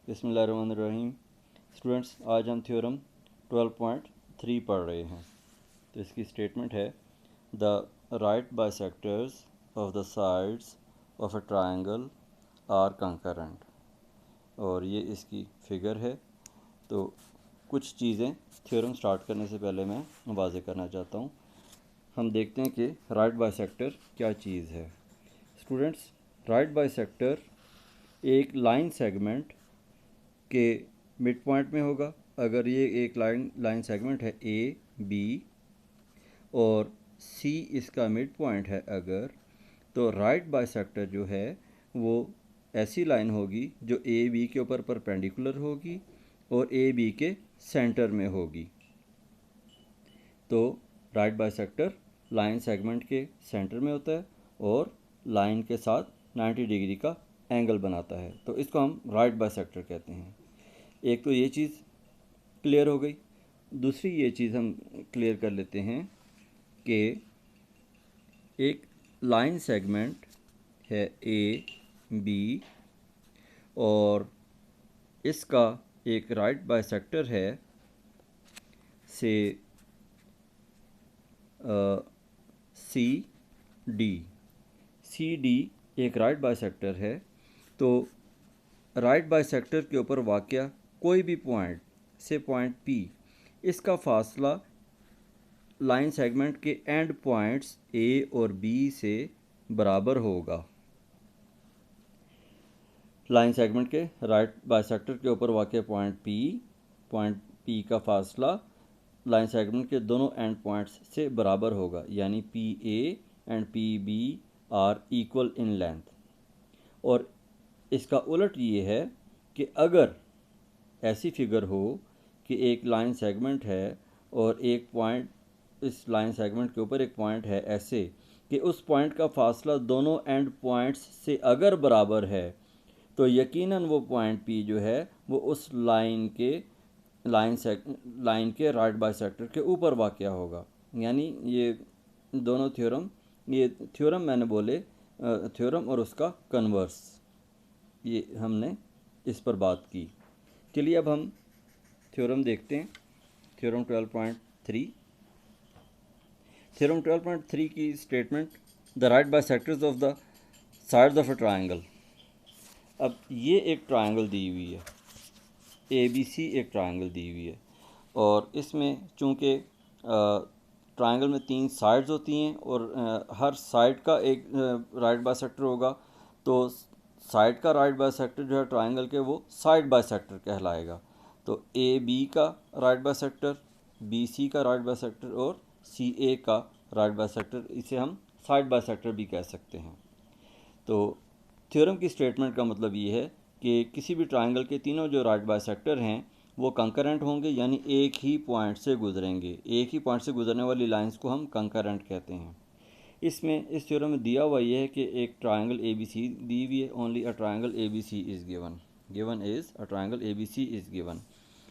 बिस्मिल्लाहिर्रहमानिर्रहीम। स्टूडेंट्स, आज हम थ्योरम 12.3 पढ़ रहे हैं। तो इसकी स्टेटमेंट है, the right bisectors of the sides of a triangle are concurrent. और ये इसकी फिगर है। तो कुछ चीज़ें थ्योरम स्टार्ट करने से पहले मैं वाज़ेह करना चाहता हूँ। हम देखते हैं कि राइट बाइसेक्टर क्या चीज़ है। स्टूडेंट्स, राइट बाइसेक्टर एक लाइन सेगमेंट के मिड पॉइंट में होगा। अगर ये एक लाइन सेगमेंट है ए बी और सी इसका मिड पॉइंट है अगर, तो राइट बाइसेक्टर जो है वो ऐसी लाइन होगी जो ए बी के ऊपर परपेंडिकुलर होगी और ए बी के सेंटर में होगी। तो राइट बाइसेक्टर लाइन सेगमेंट के सेंटर में होता है और लाइन के साथ 90 डिग्री का एंगल बनाता है। तो इसको हम राइट बाइसेक्टर कहते हैं। एक तो ये चीज़ क्लियर हो गई। दूसरी ये चीज़ हम क्लियर कर लेते हैं कि एक लाइन सेगमेंट है ए बी और इसका एक राइट बाइसेक्टर है से सी डी एक राइट बाइसेक्टर है। तो राइट बाइसेक्टर के ऊपर वाक़या कोई भी पॉइंट से पॉइंट पी, इसका फासला लाइन सेगमेंट के एंड पॉइंट्स ए और बी से बराबर होगा। लाइन सेगमेंट के राइट बाइसेक्टर के ऊपर वाक़या पॉइंट पी का फासला लाइन सेगमेंट के दोनों एंड पॉइंट्स से बराबर होगा, यानी P A and P B are equal in length. और इसका उलट ये है कि अगर ऐसी फिगर हो कि एक लाइन सेगमेंट है और एक पॉइंट, इस लाइन सेगमेंट के ऊपर एक पॉइंट है ऐसे कि उस पॉइंट का फासला दोनों एंड पॉइंट्स से अगर बराबर है, तो यकीनन वो पॉइंट पी जो है वो उस लाइन के राइट बाइसेक्टर के ऊपर वाक़या होगा। यानी ये दोनों थ्योरम मैंने बोले, थ्योरम और उसका कन्वर्स, ये हमने इस पर बात की। चलिए अब हम थ्योरम देखते हैं। थ्योरम 12.3 की statement, the right bisectors of the sides of a triangle. अब ये एक ट्रायंगल दी हुई है, ए बी सी एक ट्रायंगल दी हुई है और इसमें चूँकि ट्रायंगल में 3 साइड्स होती हैं और हर साइड का एक राइट बाइसेक्टर होगा। तो साइड का राइट बाइसेक्टर जो है ट्रायंगल के, वो साइड बाइसेक्टर कहलाएगा। तो ए बी का राइट बाइसेक्टर, बी सी का राइट बाइसेक्टर और सी ए का राइट बाइसेक्टर, इसे हम साइड बाइसेक्टर भी कह सकते हैं। तो थ्योरम की स्टेटमेंट का मतलब ये है कि किसी भी ट्रायंगल के तीनों जो राइट बाइसेक्टर हैं वो कंकरेंट होंगे, यानी एक ही पॉइंट से गुजरेंगे। एक ही पॉइंट से गुजरने वाली लाइंस को हम कंकरेंट कहते हैं। इसमें इस थ्योरम में दिया हुआ ये है कि एक ट्रायंगल ए बी सी दी हुई है। Only a triangle A B C is given is a triangle A B C is given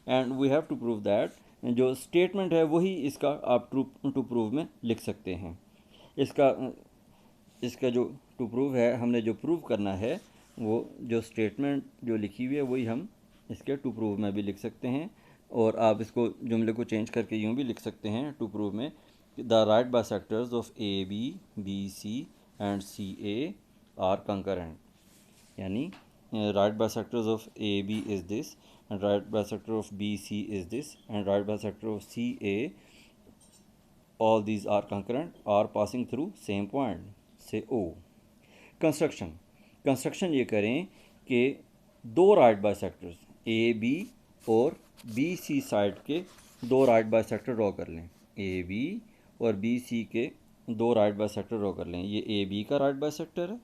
and we have to prove that. जो स्टेटमेंट है वही इसका आप टू प्रूव में लिख सकते हैं। इसका जो टू प्रूव है, हमने जो प्रूव करना है, वो जो स्टेटमेंट जो लिखी हुई है वही हम इसके टू प्रूव में भी लिख सकते हैं। और आप इसको जुमले को चेंज करके यूँ भी लिख सकते हैं टू प्रूव में, the right bisectors of A B C and C A are concurrent. यानी right bisectors of A B is this and right bisector of B C is this and right bisector of C A, all these are concurrent, are passing through same point, से O। Construction ये करें कि दो right bisectors ए B और B सी side के दो right bisector draw कर लें। ए बी और बी सी के दो राइट बाइसेक्टर ड्रॉ कर लें। ये ए बी का राइट बाइसेक्टर है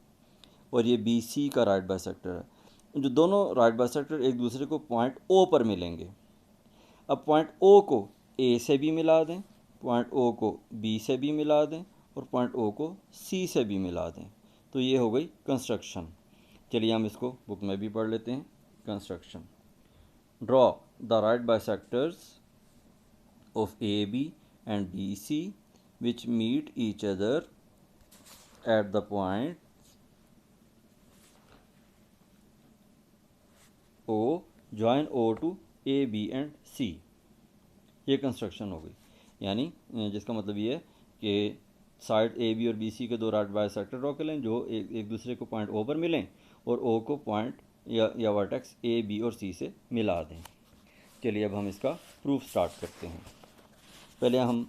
और ये बी सी का राइट बाइसेक्टर है। जो दोनों राइट बाइसेक्टर एक दूसरे को पॉइंट ओ पर मिलेंगे। अब पॉइंट ओ को ए से भी मिला दें, पॉइंट ओ को बी से भी मिला दें और पॉइंट ओ को सी से भी मिला दें। तो ये हो गई कंस्ट्रक्शन। चलिए हम इसको बुक में भी पढ़ लेते हैं। Construction, draw the right bisectors of A B and B C which meet each other at the point O join O to A B and C. ये कंस्ट्रक्शन हो गई, यानी जिसका मतलब ये है कि साइड ए बी और बी सी के दो राइट बाइसेक्टर ड्रॉ कर लें जो एक दूसरे को पॉइंट ओ पर मिलें और ओ को पॉइंट या वर्टेक्स ए बी और सी से मिला दें। चलिए अब हम इसका प्रूफ स्टार्ट करते हैं। पहले हम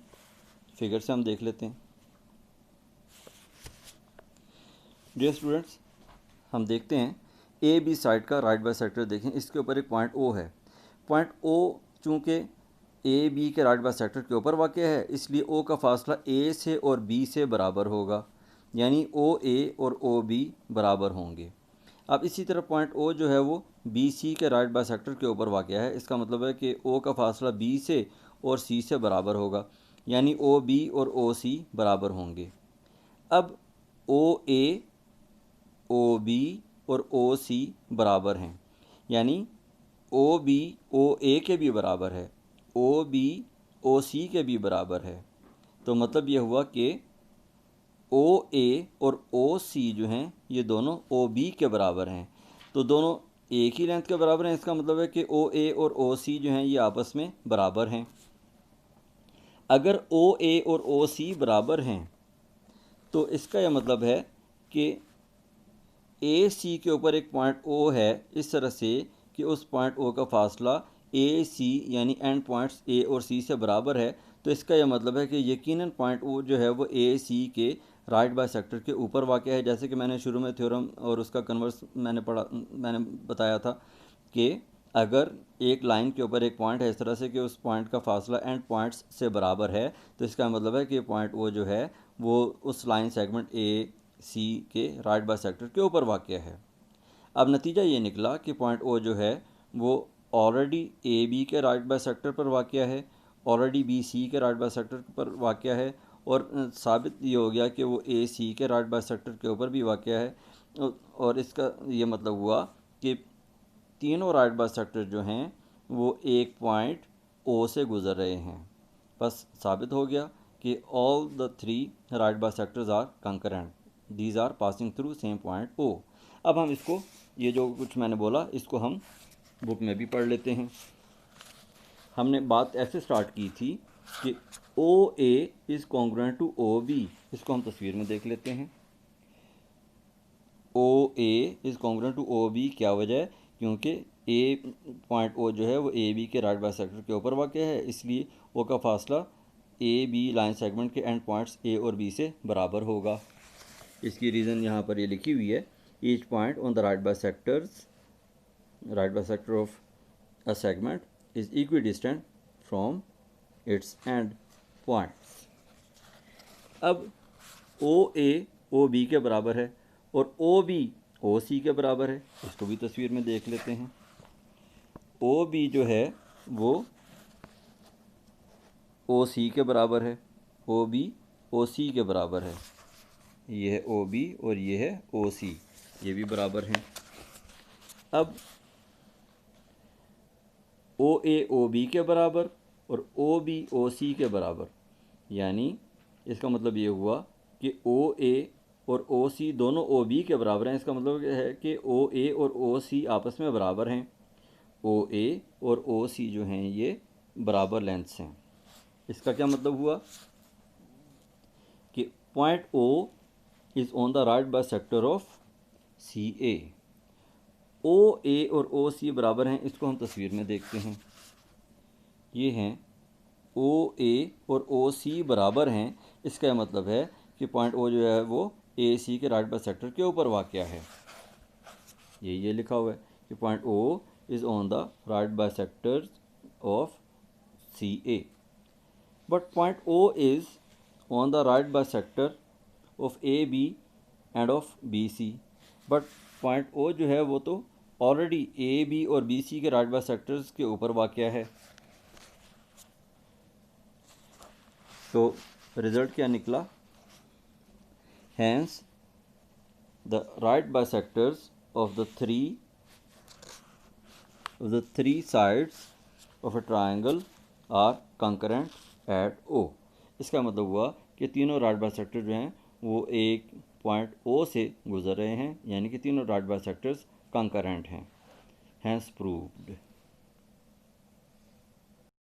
फिगर से हम देख लेते हैं। डियर स्टूडेंट्स, हम देखते हैं ए बी साइड का राइट बाइसेक्टर देखें, इसके ऊपर एक पॉइंट ओ है। पॉइंट ओ चूँकि ए बी के राइट बाइसेक्टर के ऊपर वाक़ है, इसलिए ओ का फासला ए से और बी से बराबर होगा, यानी ओ ए और ओ बी बराबर होंगे। अब इसी तरह पॉइंट ओ जो है वो बी सी के राइट बाइसेक्टर के ऊपर वाक़ है, इसका मतलब है कि ओ का फासला बी से और सी से बराबर होगा, यानी ओ बी और ओ सी बराबर होंगे। अब ओ ए, ओ बी और ओ सी बराबर हैं, यानी ओ बी ओ ए के भी बराबर है, ओ बी ओ सी के भी बराबर है। तो मतलब ये हुआ कि ओ ए और ओ सी जो हैं ये दोनों ओ बी के बराबर हैं, तो दोनों एक ही लेंथ के बराबर हैं। इसका मतलब है कि ओ ए और ओ सी जो हैं ये आपस में बराबर हैं। अगर ओ ए और ओ सी बराबर हैं तो इसका यह मतलब है कि ए सी के ऊपर एक पॉइंट ओ है इस तरह से कि उस पॉइंट ओ का फासला ए सी यानी एंड पॉइंट्स ए और सी से बराबर है। तो इसका यह मतलब है कि यकीनन पॉइंट ओ जो है वो ए सी के राइट बाइसेक्टर के ऊपर वाक़ है। जैसे कि मैंने शुरू में थ्योरम और उसका कन्वर्स मैंने बताया था कि अगर एक लाइन के ऊपर एक पॉइंट है इस तरह से कि उस पॉइंट का फासला एंड पॉइंट्स से बराबर है, तो इसका मतलब है कि पॉइंट ओ जो है वो उस लाइन सेगमेंट ए सी के राइट बाइसेक्टर के ऊपर वाक़ है। अब नतीजा ये निकला कि पॉइंट ओ जो है वो ऑलरेडी ए बी के राइट बाइसेक्टर पर वाक़ है, ऑलरेडी बी सी के राइट बाइसेक्टर पर वाक़ है, और साबित ये हो गया कि वो ए सी के राइट बाइसेक्टर के ऊपर भी वाक़ है। और इसका ये मतलब हुआ कि तीनों राइट बाइसेक्टर जो हैं वो एक पॉइंट ओ से गुज़र रहे हैं। बस साबित हो गया कि all the three right bisectors are concurrent, these are passing through same point O. अब हम इसको, ये जो कुछ मैंने बोला इसको हम बुक में भी पढ़ लेते हैं। हमने बात ऐसे स्टार्ट की थी कि O A is congruent to O B. इसको हम तस्वीर में देख लेते हैं। O A is congruent to O B, क्या वजह है? क्योंकि ए पॉइंट ओ जो है वो ए बी के राइट बाइसेक्टर के ऊपर वाक़ है, इसलिए ओ का फासला ए बी लाइन सेगमेंट के एंड पॉइंट्स ए और बी से बराबर होगा। इसकी रीज़न यहाँ पर ये लिखी हुई है, each point on the right bisector of a segment is equidistant from its and points. अब ओ ए ओ बी के बराबर है और ओ बी ओ सी के बराबर है। इसको भी तस्वीर में देख लेते हैं। ओ बी जो है वो ओ सी के बराबर है, ओ बी ओ सी के बराबर है। ये है ओ बी और ये है ओ सी, ये भी बराबर हैं। अब ओ ए ओ बी के बराबर और ओ बी ओ सी के बराबर, यानी इसका मतलब ये हुआ कि ओ ए और ओ सी दोनों ओ बी के बराबर हैं। इसका मतलब है कि ओ ए और ओ सी आपस में बराबर हैं। ओ ए और ओ सी जो हैं ये बराबर लेंथ्स हैं। इसका क्या मतलब हुआ कि point O is on the right bisector of C A. O A और ओ सी बराबर हैं, इसको हम तस्वीर में देखते हैं। ये हैं ओ ए और ओ सी बराबर हैं, इसका मतलब है कि पॉइंट ओ जो है वो ए सी के राइट बाइसेक्टर के ऊपर वाक़ है। ये लिखा हुआ है कि point O is on the right bisector of C A, but point O is on the right bisector of A B and of B C. But point O जो है वो तो ऑलरेडी ए बी और B C के right bisectors के ऊपर वाक़ है। तो रिज़ल्ट क्या निकला? Hence the right bisectors of the three sides of a triangle are concurrent at O। इसका मतलब हुआ कि तीनों राइट बाइसेक्टर जो हैं वो एक पॉइंट O से गुजर रहे हैं, यानी कि तीनों राइट बाइसेक्टर्स कंकरेंट हैं। Hence proved.